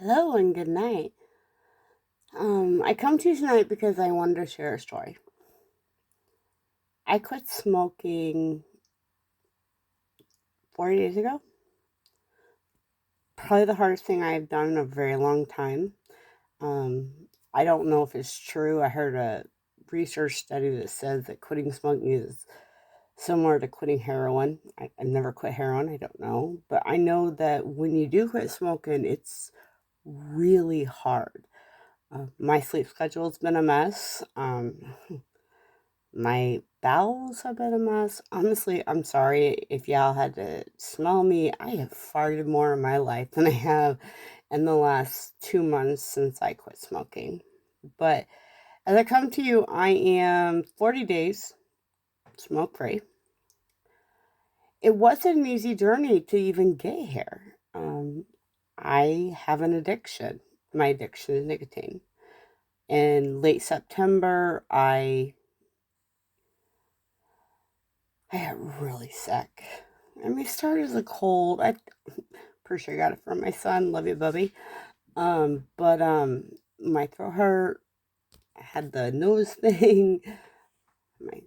Hello and good night. I come to you tonight because I wanted to share a story. I quit smoking 4 days ago. Probably the hardest thing I've done in a very long time. I don't know if it's true. I heard a research study that says that quitting smoking is similar to quitting heroin. I never quit heroin. I don't know. But I know that when you do quit smoking, it's really hard. My sleep schedule's been a mess. My bowels have been a mess. Honestly, I'm sorry if y'all had to smell me. I have farted more in my life than I have in the last 2 months since I quit smoking. But as I come to you, I am 40 days smoke free. It wasn't an easy journey to even get here. I have an addiction. My addiction is nicotine. In late September, I got really sick. I mean, it started as a cold. I pretty sure I got it from my son. Love you, Bubby. But my throat hurt. I had the nose thing. My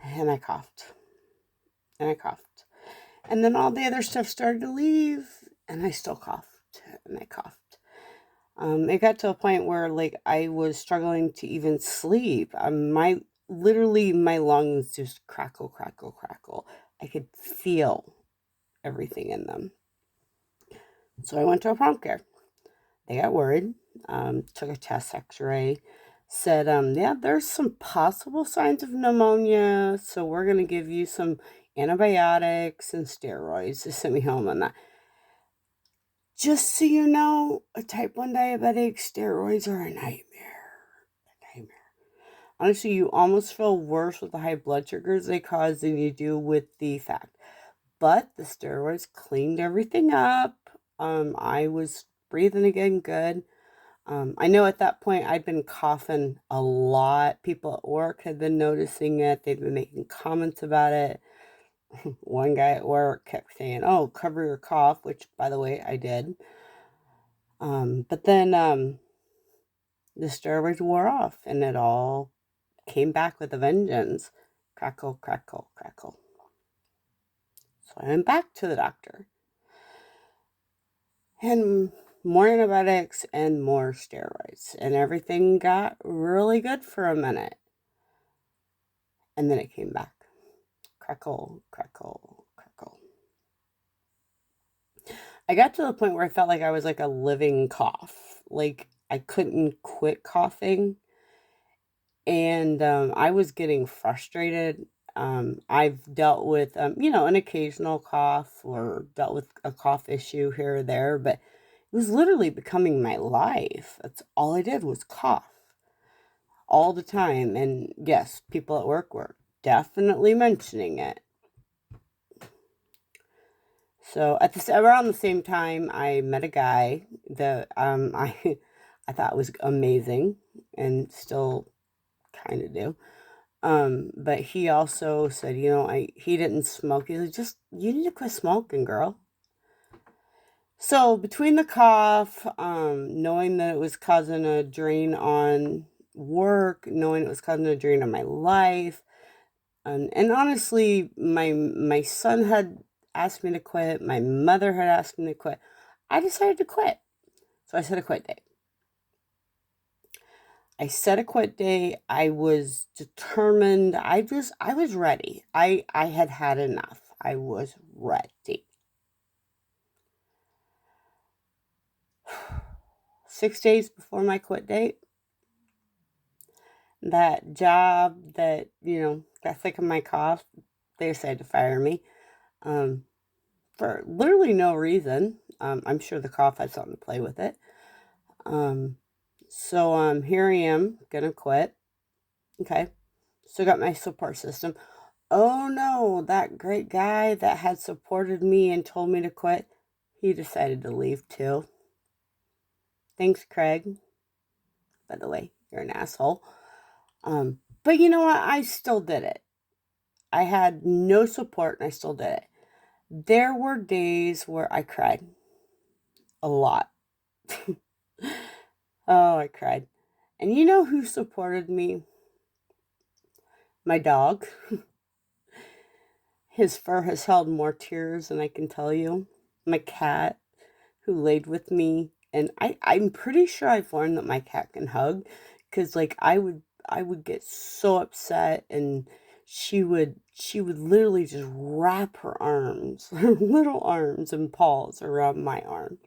and I coughed. And I coughed. And then all the other stuff started to leave, and I still coughed. And I coughed. It got to a point where like I was struggling to even sleep. My literally my lungs just crackle, crackle, crackle. I could feel everything in them. So I went to a prompt care. They got worried, took a chest x-ray, said, yeah, there's some possible signs of pneumonia, so we're going to give you some antibiotics and steroids. They sent me home on that. Just so you know, a type 1 diabetic, steroids are a nightmare. A nightmare. Honestly, you almost feel worse with the high blood sugars they cause than you do with the fat. But the steroids cleaned everything up. I was breathing again good. I know at that point I'd been coughing a lot. People at work had been noticing it. They'd been making comments about it. One guy at work kept saying, "Oh, cover your cough," which, by the way, I did. But then the steroids wore off, and it all came back with a vengeance. Crackle, crackle, crackle. So I went back to the doctor, and more antibiotics and more steroids, and everything got really good for a minute. And then it came back. Crackle, crackle, crackle. I got to the point where I felt like I was like a living cough. Like I couldn't quit coughing. And I was getting frustrated. I've dealt with, an occasional cough or dealt with a cough issue here or there, but it was literally becoming my life. That's all I did was cough all the time. And yes, people at work were definitely mentioning it. So around the same time, I met a guy that I thought was amazing, and still kind of do. But he also said, he didn't smoke. He's like, just you need to quit smoking, girl. So between the cough, knowing that it was causing a drain on work, knowing it was causing a drain on my life, and honestly, my son had asked me to quit. My mother had asked me to quit. I decided to quit. So I set a quit day. I set a quit day. I was determined. I was ready. I had had enough. I was ready. 6 days before my quit date, that job that, got sick of my cough, they decided to fire me. Um, for literally no reason. I'm sure the cough had something to play with it. Um, so here I am, gonna quit. Okay, still got my support system. Oh no, that great guy that had supported me and told me to quit, he decided to leave too. Thanks, Craig. By the way, you're an asshole. But you know what? I still did it. I had no support and I still did it. There were days where I cried a lot. Oh, I cried. And you know who supported me? My dog. His fur has held more tears than I can tell you. My cat, who laid with me, and I'm pretty sure I've learned that my cat can hug, because like I would get so upset, and she would literally just wrap her arms, her little arms and paws around my arm.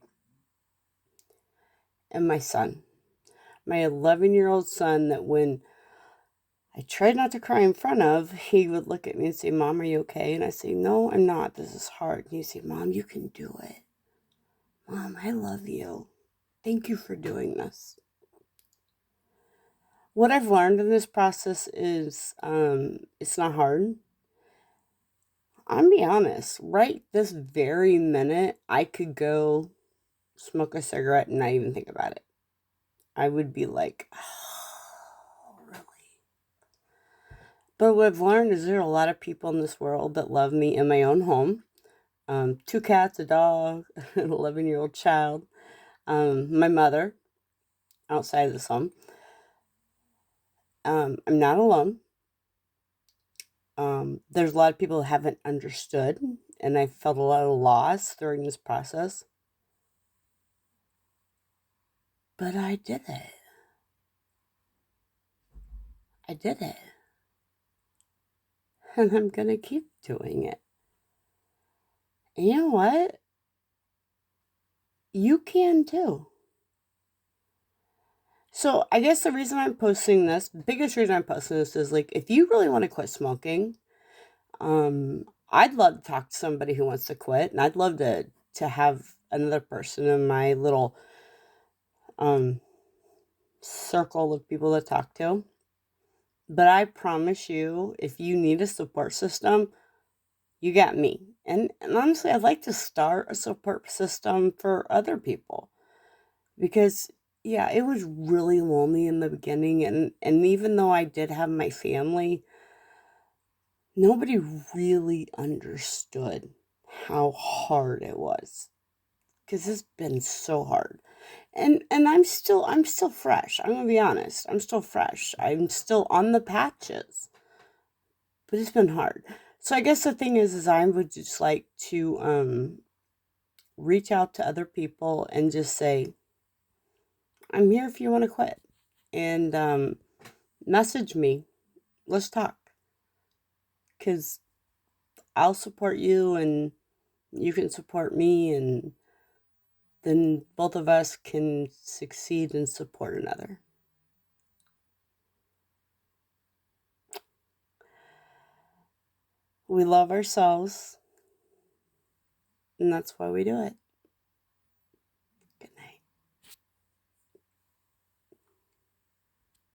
And my son, my 11-year-old son, that when I tried not to cry in front of, he would look at me and say, "Mom, are you okay?" And I say, "No, I'm not. This is hard." And he'd say, "Mom, you can do it. Mom, I love you. Thank you for doing this." What I've learned in this process is it's not hard. I'm be honest, right this very minute, I could go smoke a cigarette and not even think about it. I would be like, oh, really? But what I've learned is there are a lot of people in this world that love me in my own home. Two cats, a dog, an 11-year-old child, my mother outside of this home. I'm not alone. There's a lot of people who haven't understood, and I felt a lot of loss during this process. But I did it. I did it. And I'm going to keep doing it. And you know what? You can too. So I guess the reason I'm posting this, biggest reason I'm posting this is like, if you really want to quit smoking, I'd love to talk to somebody who wants to quit, and I'd love to have another person in my little um circle of people to talk to. But I promise you, if you need a support system, you got me. And honestly, I'd like to start a support system for other people, because yeah, it was really lonely in the beginning, and even though I did have my family, nobody really understood how hard it was, because it's been so hard. And I'm still fresh. I'm gonna be honest. I'm still fresh. I'm still on the patches, but it's been hard. So I guess the thing is I would just like to reach out to other people and just say, I'm here if you want to quit, and message me. Let's talk, because I'll support you, and you can support me, and then both of us can succeed and support another. We love ourselves, and that's why we do it.